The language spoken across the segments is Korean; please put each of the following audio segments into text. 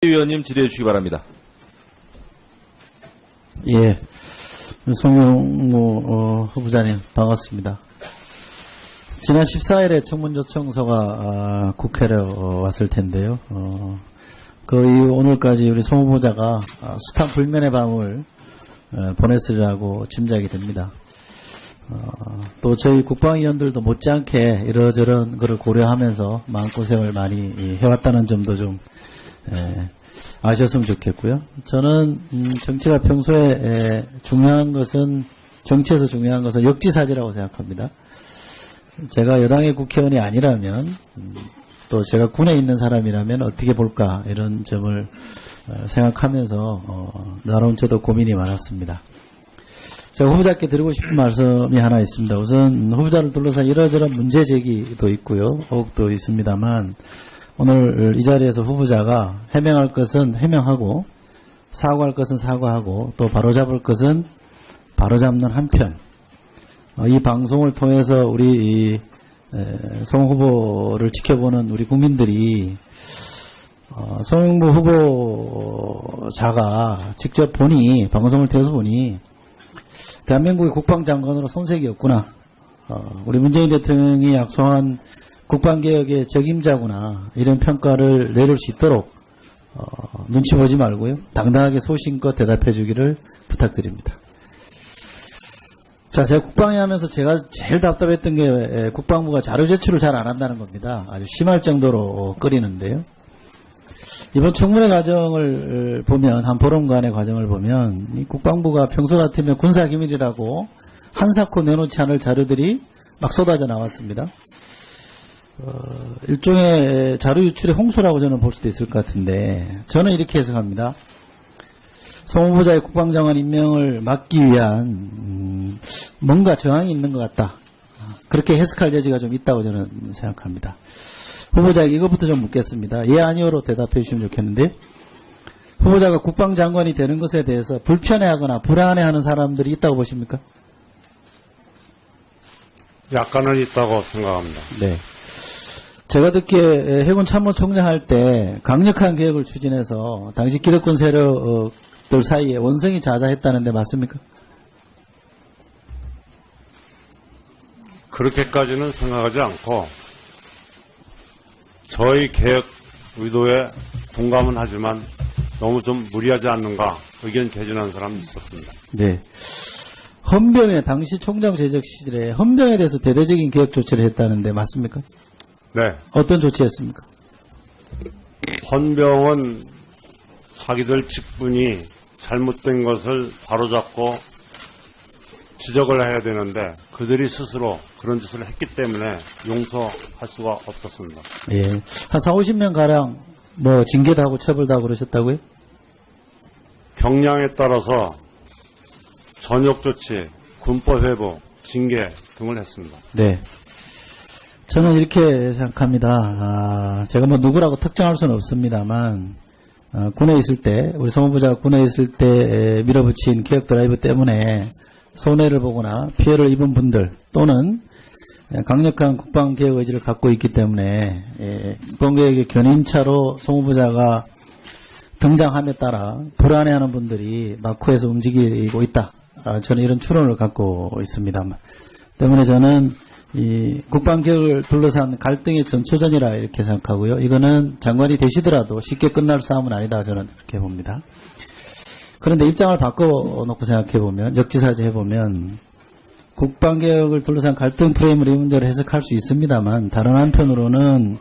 위원님 질의해 주시기 바랍니다. 예, 송영무 후보자님 반갑습니다. 지난 14일에 청문 요청서가 국회로 왔을 텐데요. 그 이후 오늘까지 우리 송 후보자가 숱한 불면의 밤을 보냈으리라고 짐작이 됩니다. 또 저희 국방위원들도 못지않게 이러저런 것을 고려하면서 마음고생을 많이 해왔다는 점도 좀 아셨으면 좋겠고요. 저는 정치가 평소에 중요한 것은, 정치에서 중요한 것은 역지사지라고 생각합니다. 제가 여당의 국회의원이 아니라면, 또 제가 군에 있는 사람이라면 어떻게 볼까, 이런 점을 생각하면서 나름 저도 고민이 많았습니다. 제가 후보자께 드리고 싶은 말씀이 하나 있습니다. 우선 후보자를 둘러싼 이러저런 문제 제기도 있고요, 의혹도 있습니다만, 오늘 이 자리에서 후보자가 해명할 것은 해명하고, 사과할 것은 사과하고, 또 바로잡을 것은 바로잡는 한편, 이 방송을 통해서 우리 송 후보를 지켜보는 우리 국민들이 송영무 후보자가 직접 보니, 방송을 통해서 보니 대한민국의 국방장관으로 손색이 없구나, 우리 문재인 대통령이 약속한 국방개혁의 적임자구나, 이런 평가를 내릴 수 있도록 눈치 보지 말고요, 당당하게 소신껏 대답해 주기를 부탁드립니다. 자, 제가 국방위 하면서 제가 제일 답답했던 게 국방부가 자료 제출을 잘 안 한다는 겁니다. 아주 심할 정도로 끓이는데요. 이번 청문회 과정을 보면, 한 보름간의 과정을 보면, 이 국방부가 평소 같으면 군사기밀이라고 한사코 내놓지 않을 자료들이 막 쏟아져 나왔습니다. 일종의 자료 유출의 홍수라고 저는 볼 수도 있을 것 같은데, 저는 이렇게 해석합니다. 송 후보자의 국방장관 임명을 막기 위한 뭔가 저항이 있는 것 같다, 그렇게 해석할 여지가 좀 있다고 저는 생각합니다. 후보자에게 이것부터 좀 묻겠습니다. 예, 아니오로 대답해 주시면 좋겠는데, 후보자가 국방장관이 되는 것에 대해서 불편해하거나 불안해하는 사람들이 있다고 보십니까? 약간은 있다고 생각합니다. 네. 제가 듣기에 해군 참모총장 할 때 강력한 개혁을 추진해서 당시 기득권 세력들 사이에 원성이 자자했다는데 맞습니까? 그렇게까지는 생각하지 않고 저희 개혁 의도에 동감은 하지만 너무 좀 무리하지 않는가 의견 개진하는 사람이 있었습니다. 네. 헌병에, 당시 총장 재적 시절에 헌병에 대해서 대대적인 개혁 조치를 했다는데 맞습니까? 네. 어떤 조치였습니까? 헌병은 자기들 직분이 잘못된 것을 바로잡고 지적을 해야 되는데 그들이 스스로 그런 짓을 했기 때문에 용서할 수가 없었습니다. 예. 한 4, 50명 가량 뭐 징계도 하고 처벌도 하고 그러셨다고요? 경량에 따라서 전역 조치, 군법 회복, 징계 등을 했습니다. 네. 저는 이렇게 생각합니다. 제가 뭐 누구라고 특정할 수는 없습니다만, 군에 있을 때, 우리 송 후보자가 군에 있을 때 밀어붙인 개혁 드라이브 때문에 손해를 보거나 피해를 입은 분들, 또는 강력한 국방개혁 의지를 갖고 있기 때문에 국방개혁의 견인차로 송 후보자가 등장함에 따라 불안해하는 분들이 막후에서 움직이고 있다, 저는 이런 추론을 갖고 있습니다. 때문에 저는 이 국방개혁을 둘러싼 갈등의 전초전이라 이렇게 생각하고요. 이거는 장관이 되시더라도 쉽게 끝날 싸움은 아니다, 저는 그렇게 봅니다. 그런데 입장을 바꿔놓고 생각해보면, 역지사지 해보면, 국방개혁을 둘러싼 갈등 프레임으로 이 문제를 해석할 수 있습니다만, 다른 한편으로는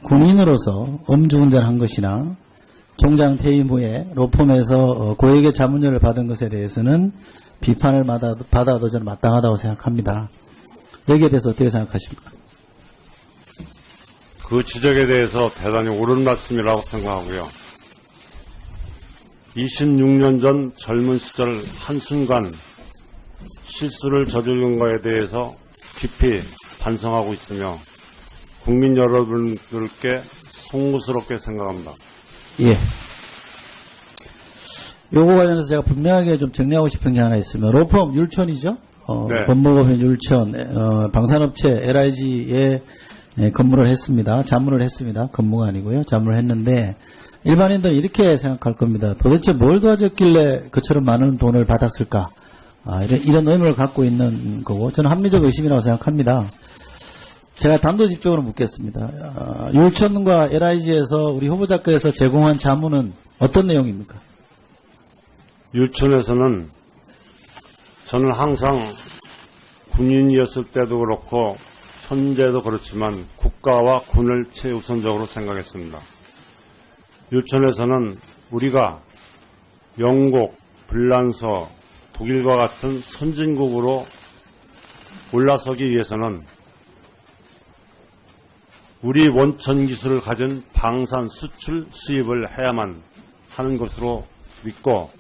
군인으로서 음주운전한 것이나 총장 퇴임 후에 로펌에서 고액의 자문료를 받은 것에 대해서는 비판을 받아도 저는 마땅하다고 생각합니다. 여기에 대해서 어떻게 생각하십니까? 그 지적에 대해서 대단히 옳은 말씀이라고 생각하고요. 26년 전 젊은 시절 한순간 실수를 저지른 거에 대해서 깊이 반성하고 있으며 국민 여러분들께 송구스럽게 생각합니다. 예. 요거 관련해서 제가 분명하게 좀 정리하고 싶은 게 하나 있으면, 로펌 율촌이죠? 네. 법무법인 율촌, 방산업체 LIG에 근무를 했습니다. 자문을 했습니다. 근무가 아니고요. 자문을 했는데, 일반인들은 이렇게 생각할 겁니다. 도대체 뭘 도와줬길래 그처럼 많은 돈을 받았을까? 이런 의문을 갖고 있는 거고, 저는 합리적 의심이라고 생각합니다. 제가 단도직입적으로 묻겠습니다. 율천과 LIG에서 우리 후보자께서 제공한 자문은 어떤 내용입니까? 율천에서는 저는 항상 군인이었을 때도 그렇고 현재도 그렇지만 국가와 군을 최우선적으로 생각했습니다. 율천에서는 우리가 영국, 불란서, 독일과 같은 선진국으로 올라서기 위해서는 우리 원천 기술을 가진 방산 수출 수입을 해야만 하는 것으로 믿고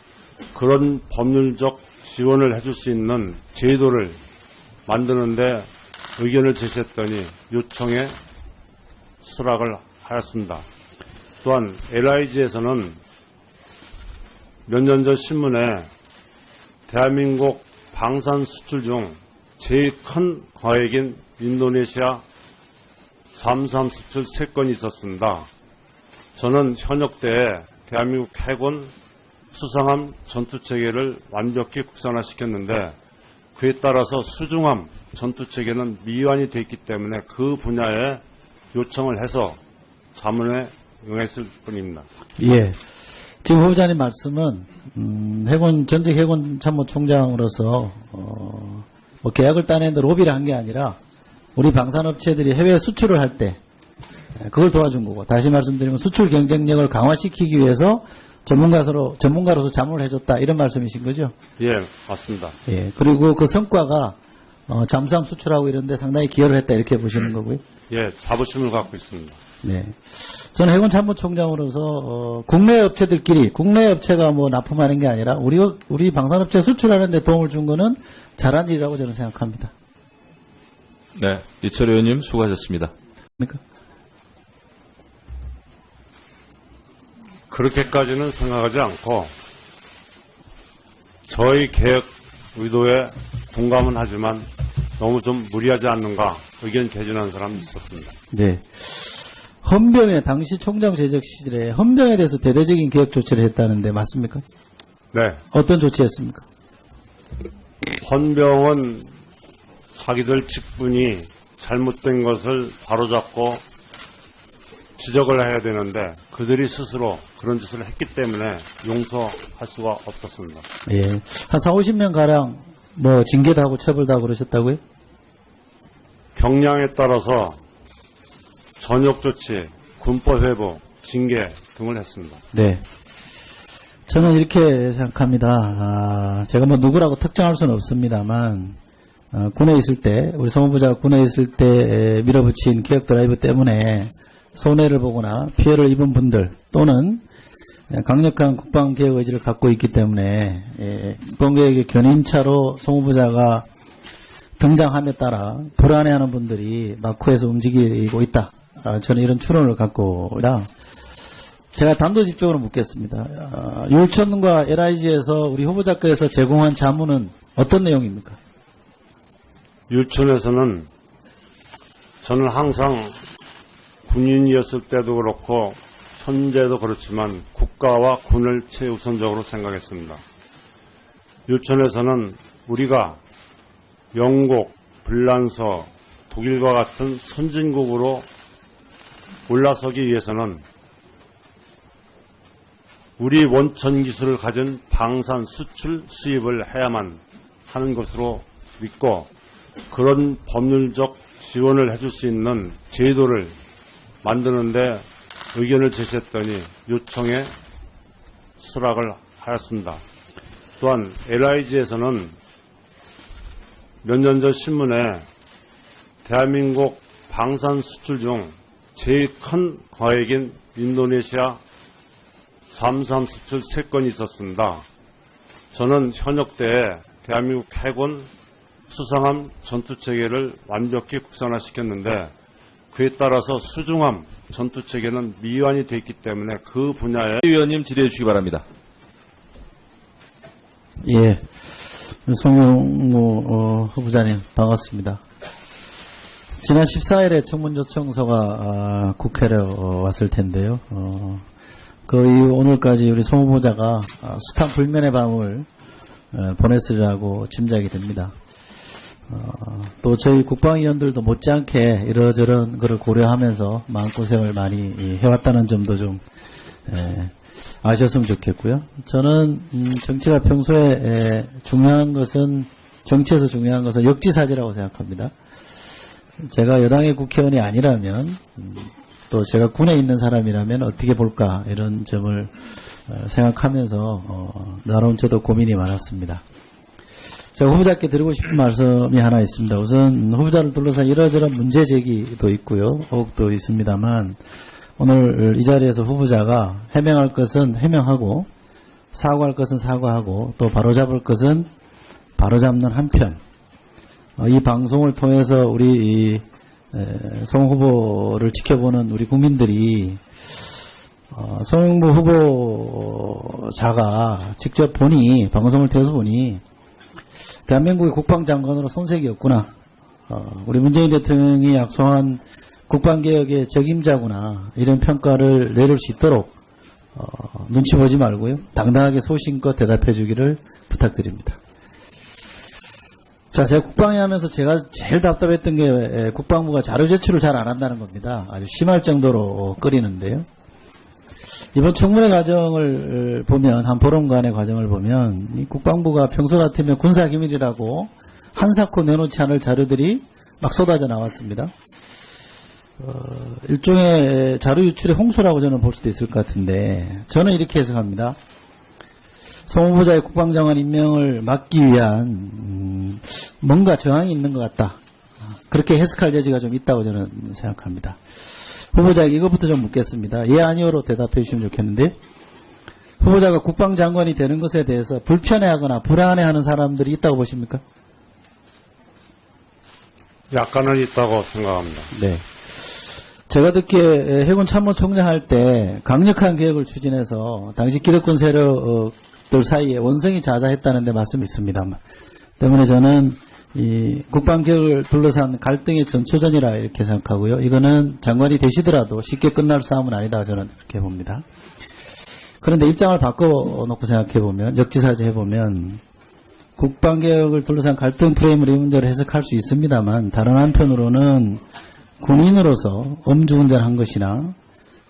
그런 법률적 지원을 해줄 수 있는 제도를 만드는데 의견을 제시했더니 요청에 수락을 하였습니다. 또한 LIG에서는 몇 년 전 신문에 대한민국 방산 수출 중 제일 큰 거액인 인도네시아 삼삼 수출 3건이 있었습니다. 저는 현역 때에 대한민국 해군 수상함 전투체계를 완벽히 국산화시켰는데 그에 따라서 수중함 전투체계는 미완이 되어 있기 때문에 그 분야에 요청을 해서 자문에 응했을 뿐입니다. 예. 지금 후보자님 말씀은 전직 해군 참모총장으로서 뭐 계약을 따내는데 로비를 한 게 아니라 우리 방산업체들이 해외 수출을 할 때 그걸 도와준 거고, 다시 말씀드리면 수출 경쟁력을 강화시키기 위해서 전문가로서 자문을 해줬다, 이런 말씀이신 거죠? 예, 맞습니다. 예. 그리고 그 성과가 잠수함 수출하고 이런 데 상당히 기여를 했다, 이렇게 보시는 거고요. 예, 자부심을 갖고 있습니다. 네. 저는 해군 참모총장으로서 국내 업체들끼리, 국내 업체가 뭐 납품하는 게 아니라 우리 방산업체 수출하는 데 도움을 준 거는 잘한 일이라고 저는 생각합니다. 네, 이철 의원님 수고하셨습니다. 그렇게까지는 생각하지 않고 저희 계획 의도에 동감은 하지만 너무 좀 무리하지 않는가 의견 개진한 사람이 있었습니다. 네. 헌병에, 당시 총장 재적 시절에 헌병에 대해서 대대적인 개혁 조치를 했다는데 맞습니까? 네, 어떤 조치했습니까? 헌병은 자기들 직분이 잘못된 것을 바로잡고 지적을 해야 되는데 그들이 스스로 그런 짓을 했기 때문에 용서할 수가 없었습니다. 예. 한 40~50명 가량 뭐 징계도 하고 처벌도 하고 그러셨다고요? 경량에 따라서 전역 조치, 군법 회부, 징계 등을 했습니다. 네. 저는 이렇게 생각합니다. 제가 뭐 누구라고 특정할 수는 없습니다만, 군에 있을 때, 우리 성무부자가 군에 있을 때 밀어붙인 개혁 드라이브 때문에 손해를 보거나 피해를 입은 분들 또는 강력한 국방개혁 의지를 갖고 있기 때문에 국방개혁의 견인차로 성무부자가 등장함에 따라 불안해하는 분들이 막후에서 움직이고 있다. 저는 이런 추론을 갖고 있다. 제가 단도직입적으로 묻겠습니다. 율천과 LIG에서 우리 후보자께서 제공한 자문은 어떤 내용입니까? 율천에서는 저는 항상 군인이었을 때도 그렇고 현재도 그렇지만 국가와 군을 최우선적으로 생각했습니다. 율천에서는 우리가 영국, 불란서, 독일과 같은 선진국으로 올라서기 위해서는 우리 원천 기술을 가진 방산 수출 수입을 해야만 하는 것으로 믿고 그런 법률적 지원을 해줄 수 있는 제도를 만드는데 의견을 제시했더니 요청에 수락을 하였습니다. 또한 LIG에서는 몇 년 전 신문에 대한민국 방산 수출 중 제일 큰 거액인 인도네시아 삼삼 수출 3건이 있었습니다. 저는 현역 때에 대한민국 해군 수상함 전투체계를 완벽히 국산화시켰는데 그에 따라서 수중함 전투체계는 미완이 되어 있기 때문에 그 분야에 의원님 질의해 주시기 바랍니다. 예. 송영무 후보자님 반갑습니다. 지난 14일에 청문 요청서가 국회로 왔을 텐데요. 거의 오늘까지 우리 송 후보자가 숱한 불면의 밤을 보냈으리라고 짐작이 됩니다. 또 저희 국방위원들도 못지않게 이러저런 것을 고려하면서 마음고생을 많이 해왔다는 점도 좀 아셨으면 좋겠고요. 저는 정치가 평소에 중요한 것은, 정치에서 중요한 것은 역지사지라고 생각합니다. 제가 여당의 국회의원이 아니라면, 또 제가 군에 있는 사람이라면 어떻게 볼까, 이런 점을 생각하면서 나름 저도 고민이 많았습니다. 제가 후보자께 드리고 싶은 말씀이 하나 있습니다. 우선 후보자를 둘러싼 이러저런 문제 제기도 있고요, 의혹도 있습니다만, 오늘 이 자리에서 후보자가 해명할 것은 해명하고, 사과할 것은 사과하고, 또 바로잡을 것은 바로잡는 한편, 이 방송을 통해서 우리 송 후보를 지켜보는 우리 국민들이 송 후보자가 직접 보니, 방송을 통해서 보니 대한민국의 국방장관으로 손색이 없구나, 우리 문재인 대통령이 약속한 국방개혁의 적임자구나, 이런 평가를 내릴 수 있도록 눈치 보지 말고요, 당당하게 소신껏 대답해 주기를 부탁드립니다. 자, 제가 국방에 하면서 제가 제일 답답했던 게 국방부가 자료 제출을 잘 안 한다는 겁니다. 아주 심할 정도로 끓이는데요. 이번 청문회 과정을 보면, 한 보름간의 과정을 보면, 이 국방부가 평소 같으면 군사기밀이라고 한사코 내놓지 않을 자료들이 막 쏟아져 나왔습니다. 일종의 자료 유출의 홍수라고 저는 볼 수도 있을 것 같은데, 저는 이렇게 해석합니다. 송 후보자의 국방장관 임명을 막기 위한 뭔가 저항이 있는 것 같다, 그렇게 해석할 여지가 좀 있다고 저는 생각합니다. 후보자에게 이것부터 좀 묻겠습니다. 예, 아니오로 대답해 주시면 좋겠는데, 후보자가 국방장관이 되는 것에 대해서 불편해하거나 불안해하는 사람들이 있다고 보십니까? 약간은 있다고 생각합니다. 네. 제가 듣기에 해군 참모총장 할 때 강력한 개혁을 추진해서 당시 기득권 세력들 사이에 원성이 자자했다는 데 말씀이 있습니다만, 때문에 저는 이 국방개혁을 둘러싼 갈등의 전초전이라 이렇게 생각하고요. 이거는 장관이 되시더라도 쉽게 끝날 싸움은 아니다, 저는 그렇게 봅니다. 그런데 입장을 바꿔놓고 생각해보면, 역지사지 해보면, 국방개혁을 둘러싼 갈등 프레임으로 이 문제를 해석할 수 있습니다만, 다른 한편으로는 군인으로서 음주운전한 것이나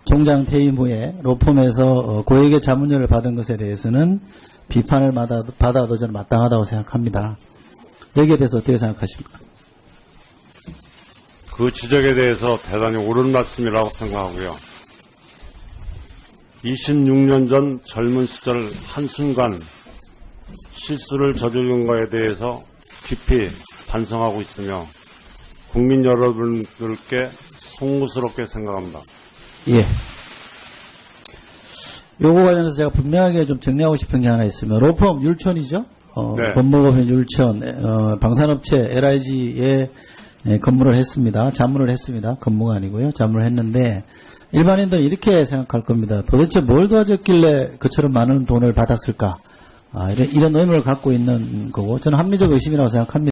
총장 퇴임 후에 로펌에서 고액의 자문료를 받은 것에 대해서는 비판을 받아도 저는 마땅하다고 생각합니다. 여기에 대해서 어떻게 생각하십니까? 그 지적에 대해서 대단히 옳은 말씀이라고 생각하고요. 26년 전 젊은 시절 한순간 실수를 저지른 것에 대해서 깊이 반성하고 있으며 국민 여러분들께 송구스럽게 생각합니다. 예. 요거 관련해서 제가 분명하게 좀 정리하고 싶은 게 하나 있으면, 로펌 율촌이죠? 네. 법무법인 율촌, 방산업체 LIG에 근무를 했습니다. 자문을 했습니다. 근무가 아니고요. 자문을 했는데, 일반인들은 이렇게 생각할 겁니다. 도대체 뭘 도와줬길래 그처럼 많은 돈을 받았을까? 이런 의문을 갖고 있는 거고, 저는 합리적 의심이라고 생각합니다.